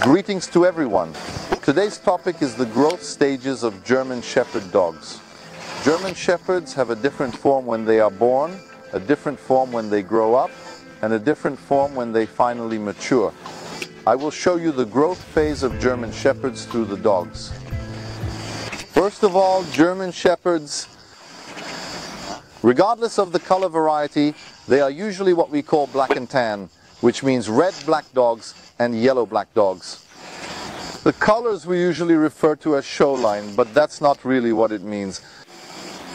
Greetings to everyone. Today's topic is the growth stages of German Shepherd dogs. German Shepherds have a different form when they are born, a different form when they grow up, and a different form when they finally mature. I will show you the growth phase of German Shepherds through the dogs. First of all, German Shepherds, regardless of the color variety, they are usually what we call black and tan, which means red black dogs and yellow black dogs. The colors we usually refer to as show line, but that's not really what it means.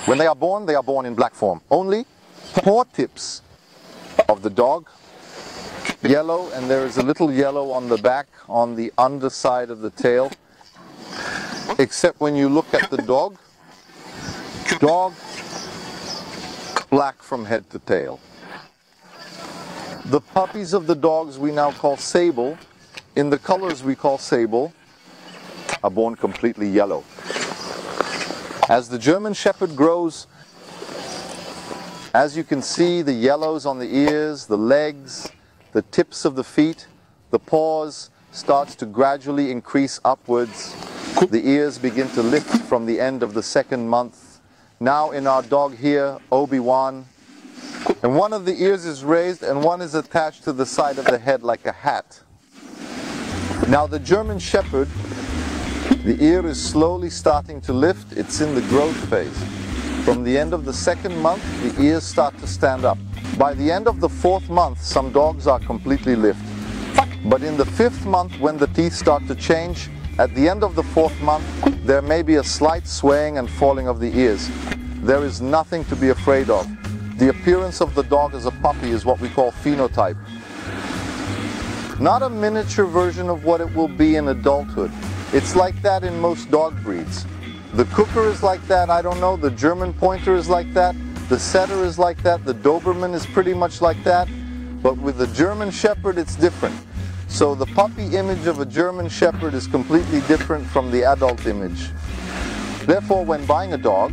When they are born in black form. Only paw tips of the dog, yellow, and there is a little yellow on the back, on the underside of the tail. Except when you look at the dog, black from head to tail. The puppies of the dogs we now call sable, in the colors we call sable, are born completely yellow. As the German Shepherd grows, as you can see, the yellows on the ears, the legs, the tips of the feet, the paws starts to gradually increase upwards. The ears begin to lift from the end of the second month. Now in our dog here, Obi-Wan, and one of the ears is raised and one is attached to the side of the head like a hat. Now the German Shepherd, the ear is slowly starting to lift. It's in the growth phase. From the end of the second month, the ears start to stand up. By the end of the fourth month, some dogs are completely lift. But in the fifth month, when the teeth start to change, at the end of the fourth month, there may be a slight swaying and falling of the ears. There is nothing to be afraid of. The appearance of the dog as a puppy is what we call phenotype. Not a miniature version of what it will be in adulthood. It's like that in most dog breeds. The Cooker is like that, I don't know, the German Pointer is like that, the Setter is like that, the Doberman is pretty much like that, but with the German Shepherd it's different. So the puppy image of a German Shepherd is completely different from the adult image. Therefore, when buying a dog,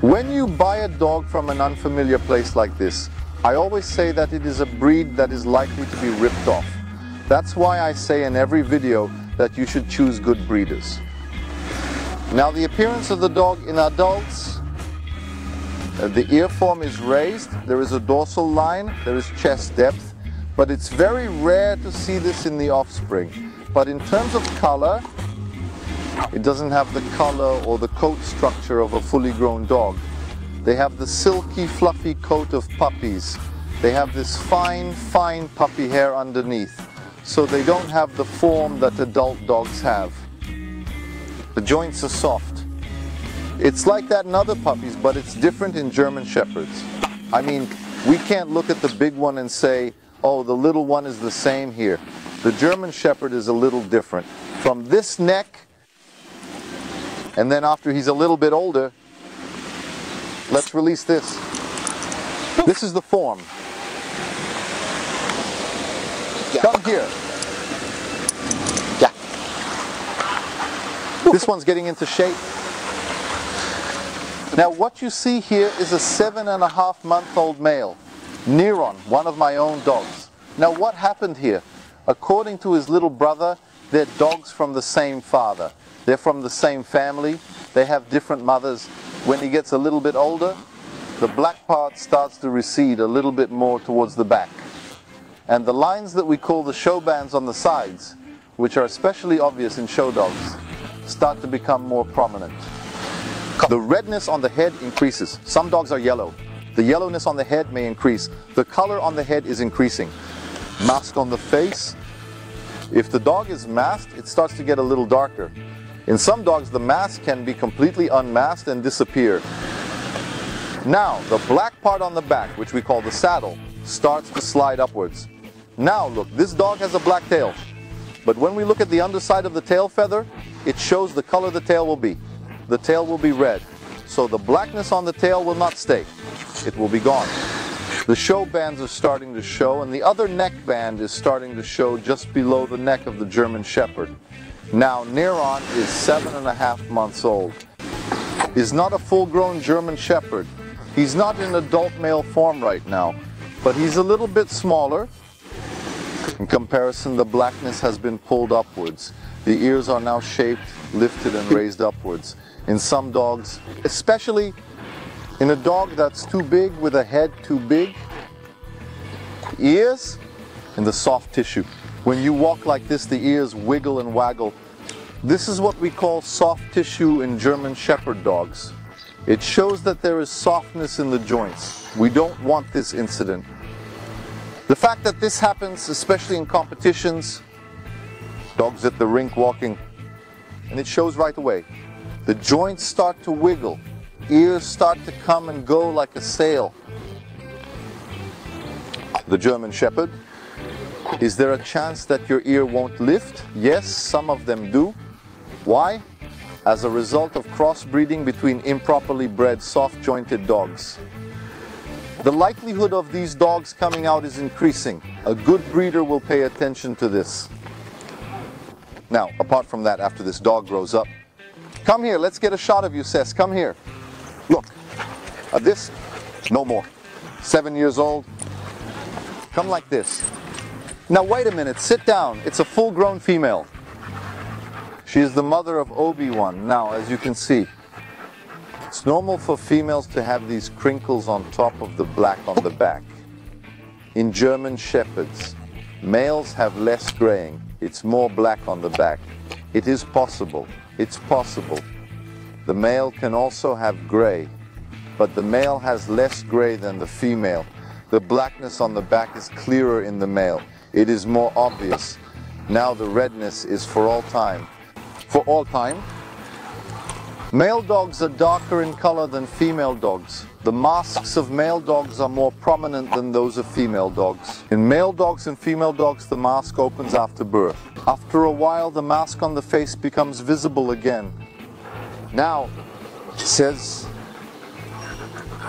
when you buy a dog from an unfamiliar place like this, I always say that it is a breed that is likely to be ripped off. That's why I say in every video that you should choose good breeders. Now the appearance of the dog in adults, the ear form is raised, there is a dorsal line, there is chest depth, but it's very rare to see this in the offspring. But in terms of color, it doesn't have the color or the coat structure of a fully grown dog. They have the silky, fluffy coat of puppies. They have this fine, fine puppy hair underneath. So they don't have the form that adult dogs have. The joints are soft. It's like that in other puppies, but it's different in German Shepherds. I mean, we can't look at the big one and say, oh, the little one is the same here. The German Shepherd is a little different. From this neck, and then after he's a little bit older, let's release this. This is the form. Come here. Yeah. This one's getting into shape. Now what you see here is a 7.5-month-old male, Neron, one of my own dogs. Now what happened here? According to his little brother, they're dogs from the same father. They're from the same family. They have different mothers. When he gets a little bit older, the black part starts to recede a little bit more towards the back. And the lines that we call the show bands on the sides, which are especially obvious in show dogs, start to become more prominent. The redness on the head increases. Some dogs are yellow. The yellowness on the head may increase. The color on the head is increasing. Mask on the face. If the dog is masked, it starts to get a little darker. In some dogs, the mask can be completely unmasked and disappear. Now, the black part on the back, which we call the saddle, starts to slide upwards. Now look, this dog has a black tail. But when we look at the underside of the tail feather, it shows the color the tail will be. The tail will be red. So the blackness on the tail will not stay. It will be gone. The show bands are starting to show, and the other neck band is starting to show just below the neck of the German Shepherd. Now, Neron is 7.5 months old. He's not a full-grown German Shepherd. He's not in adult male form right now, but he's a little bit smaller. In comparison, the blackness has been pulled upwards. The ears are now shaped, lifted and raised upwards. In some dogs, especially in a dog that's too big with a head too big, ears in the soft tissue. When you walk like this, the ears wiggle and waggle. This is what we call soft tissue in German Shepherd dogs. It shows that there is softness in the joints. We don't want this incident. The fact that this happens, especially in competitions, dogs at the rink walking, and it shows right away. The joints start to wiggle. Ears start to come and go like a sail. The German Shepherd. Is there a chance that your ear won't lift? Yes, some of them do. Why? As a result of crossbreeding between improperly bred soft-jointed dogs. The likelihood of these dogs coming out is increasing. A good breeder will pay attention to this. Now, apart from that, after this dog grows up, come here, let's get a shot of you, Cess. Come here. Look, this, no more. 7 years old. Come like this. Now wait a minute, sit down. It's a full-grown female. She is the mother of Obi-Wan. Now, as you can see, it's normal for females to have these crinkles on top of the black on the back. In German Shepherds, males have less graying. It's more black on the back. It is possible. It's possible. The male can also have gray, but the male has less gray than the female. The blackness on the back is clearer in the male. It is more obvious. Now the redness is for all time. For all time. Male dogs are darker in color than female dogs. The masks of male dogs are more prominent than those of female dogs. In male dogs and female dogs, the mask opens after birth. After a while, the mask on the face becomes visible again. Now, says,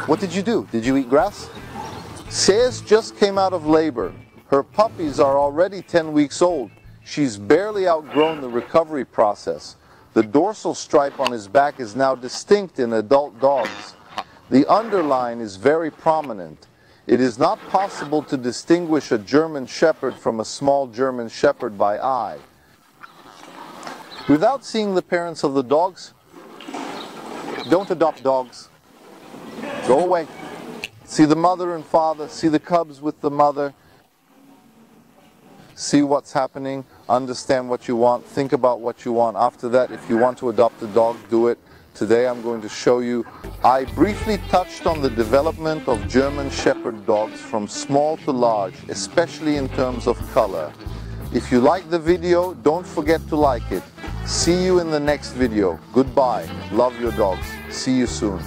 what did you do? Did you eat grass? Says just came out of labor. Her puppies are already 10 weeks old. She's barely outgrown the recovery process. The dorsal stripe on his back is now distinct in adult dogs. The underline is very prominent. It is not possible to distinguish a German Shepherd from a small German Shepherd by eye. Without seeing the parents of the dogs, don't adopt dogs. Go away. See the mother and father, see the cubs with the mother. See what's happening, understand what you want, think about what you want. After that, if you want to adopt a dog, do it. Today I'm going to show you. I briefly touched on the development of German Shepherd dogs from small to large, especially in terms of color. If you like the video, don't forget to like it. See you in the next video. Goodbye. Love your dogs. See you soon.